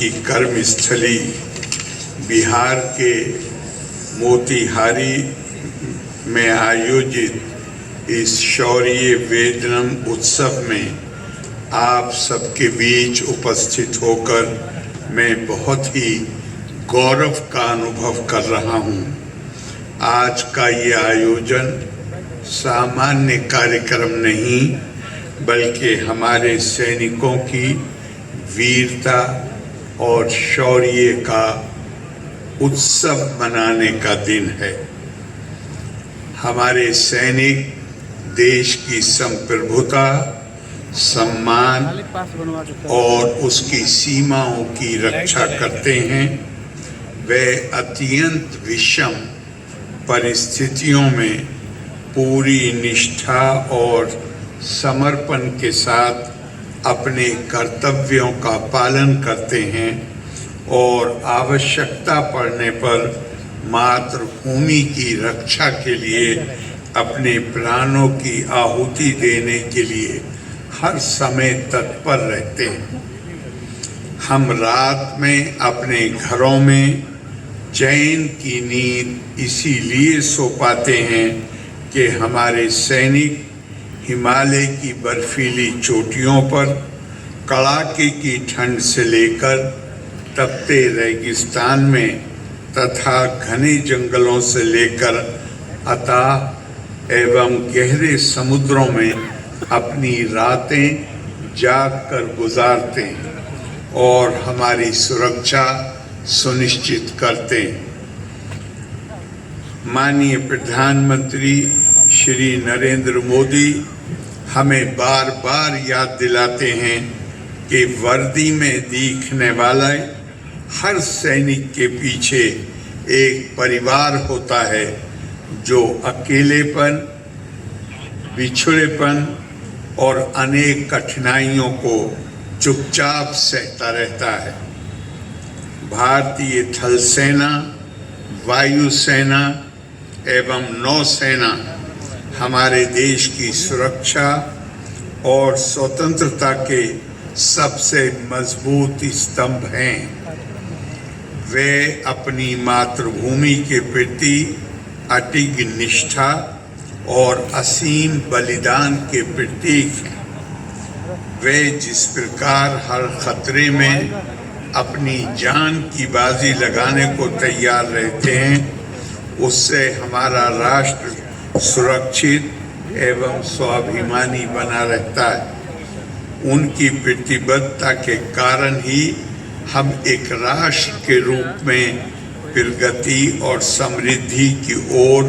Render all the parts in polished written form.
की कर्मस्थली बिहार के मोतिहारी में आयोजित इस शौर्य वेदनम उत्सव में आप सबके बीच उपस्थित होकर मैं बहुत ही गौरव का अनुभव कर रहा हूँ। आज का ये आयोजन सामान्य कार्यक्रम नहीं बल्कि हमारे सैनिकों की वीरता और शौर्य का उत्सव मनाने का दिन है। हमारे सैनिक देश की संप्रभुता, सम्मान और उसकी सीमाओं की रक्षा करते हैं। वे अत्यंत विषम परिस्थितियों में पूरी निष्ठा और समर्पण के साथ अपने कर्तव्यों का पालन करते हैं और आवश्यकता पड़ने पर मातृभूमि की रक्षा के लिए अपने प्राणों की आहुति देने के लिए हर समय तत्पर रहते हैं। हम रात में अपने घरों में चैन की नींद इसीलिए सो पाते हैं कि हमारे सैनिक हिमालय की बर्फीली चोटियों पर कड़ाके की ठंड से लेकर तपते रेगिस्तान में तथा घने जंगलों से लेकर अथाह एवं गहरे समुद्रों में अपनी रातें जाग कर गुजारते हैं और हमारी सुरक्षा सुनिश्चित करते हैं। माननीय प्रधानमंत्री श्री नरेंद्र मोदी हमें बार बार याद दिलाते हैं कि वर्दी में दिखने वाला हर सैनिक के पीछे एक परिवार होता है जो अकेलेपन, बिछड़ेपन और अनेक कठिनाइयों को चुपचाप सहता रहता है। भारतीय थल सेना, वायुसेना एवं नौसेना हमारे देश की सुरक्षा और स्वतंत्रता के सबसे मजबूत स्तंभ हैं। वे अपनी मातृभूमि के प्रति अटूट निष्ठा और असीम बलिदान के प्रतीक हैं। वे जिस प्रकार हर खतरे में अपनी जान की बाजी लगाने को तैयार रहते हैं, उससे हमारा राष्ट्र सुरक्षित एवं स्वाभिमानी बना रहता है। उनकी प्रतिबद्धता के कारण ही हम एक राष्ट्र के रूप में प्रगति और समृद्धि की ओर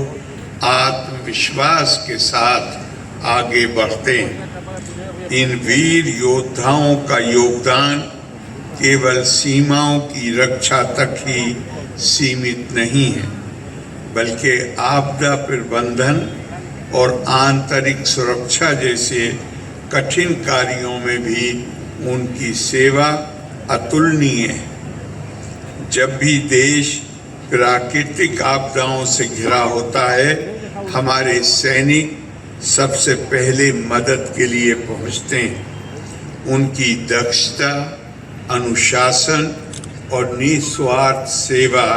आत्मविश्वास के साथ आगे बढ़ते हैं। इन वीर योद्धाओं का योगदान केवल सीमाओं की रक्षा तक ही सीमित नहीं है, बल्कि आपदा प्रबंधन और आंतरिक सुरक्षा जैसे कठिन कार्यों में भी उनकी सेवा अतुलनीय है। जब भी देश प्राकृतिक आपदाओं से घिरा होता है, हमारे सैनिक सबसे पहले मदद के लिए पहुंचते हैं। उनकी दक्षता, अनुशासन और निस्वार्थ सेवा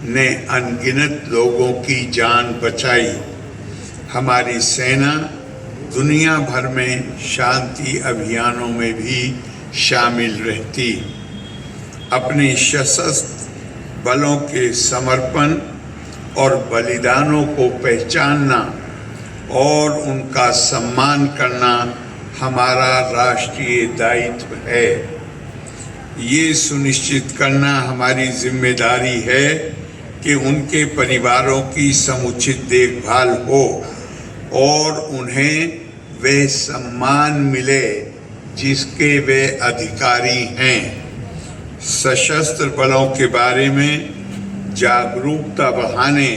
ने अनगिनत लोगों की जान बचाई। हमारी सेना दुनिया भर में शांति अभियानों में भी शामिल रहती। अपने सशस्त्र बलों के समर्पण और बलिदानों को पहचानना और उनका सम्मान करना हमारा राष्ट्रीय दायित्व है। ये सुनिश्चित करना हमारी जिम्मेदारी है कि उनके परिवारों की समुचित देखभाल हो और उन्हें वे सम्मान मिले जिसके वे अधिकारी हैं। सशस्त्र बलों के बारे में जागरूकता बढ़ाने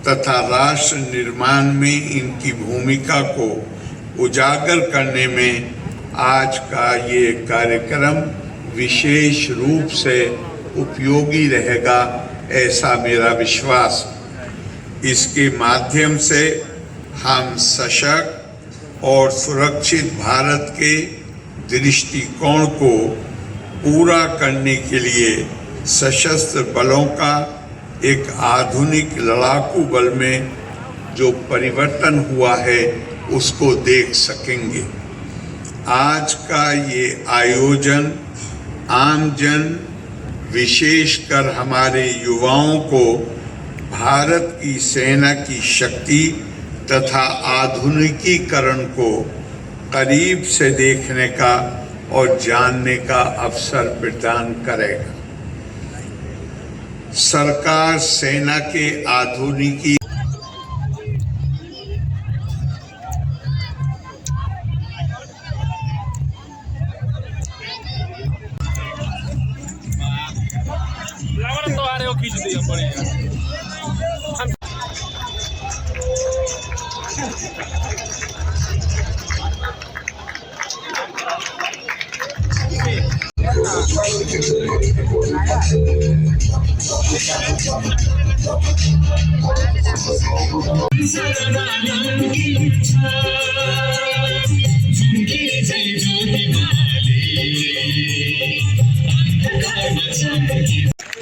तथा राष्ट्र निर्माण में इनकी भूमिका को उजागर करने में आज का ये कार्यक्रम विशेष रूप से उपयोगी रहेगा, ऐसा मेरा विश्वास। इसके माध्यम से हम सशक्त और सुरक्षित भारत के दृष्टिकोण को पूरा करने के लिए सशस्त्र बलों का एक आधुनिक लड़ाकू बल में जो परिवर्तन हुआ है उसको देख सकेंगे। आज का ये आयोजन आमजन, विशेषकर हमारे युवाओं को भारत की सेना की शक्ति तथा आधुनिकीकरण को करीब से देखने का और जानने का अवसर प्रदान करेगा। सरकार सेना के आधुनिकी तो आ रहे हो खींच दिया पड़ेगा।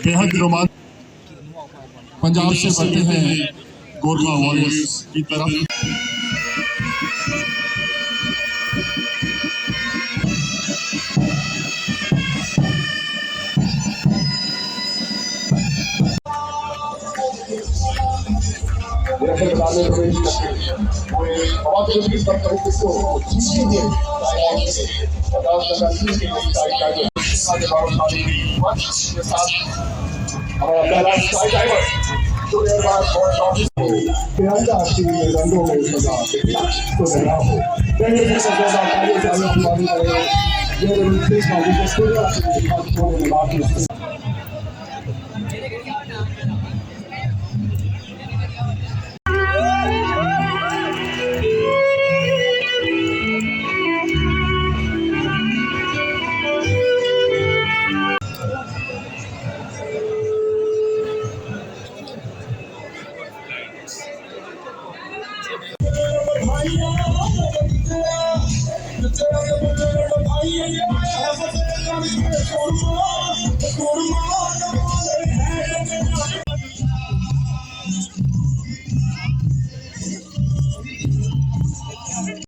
बेहद रोमांच पंजाब से बढ़ते हैं गोरखा वॉरियर्स की तरफ। हमारा पहला स्काई डाइवर जो एयरबाग फॉर्स ऑफिस को तिरंगा की रंगों में सजा तो लगा हो पहले से सजा कार्य चालू हमारी करें ये रिलीज का विशेष पूरा होने में बाकी भाई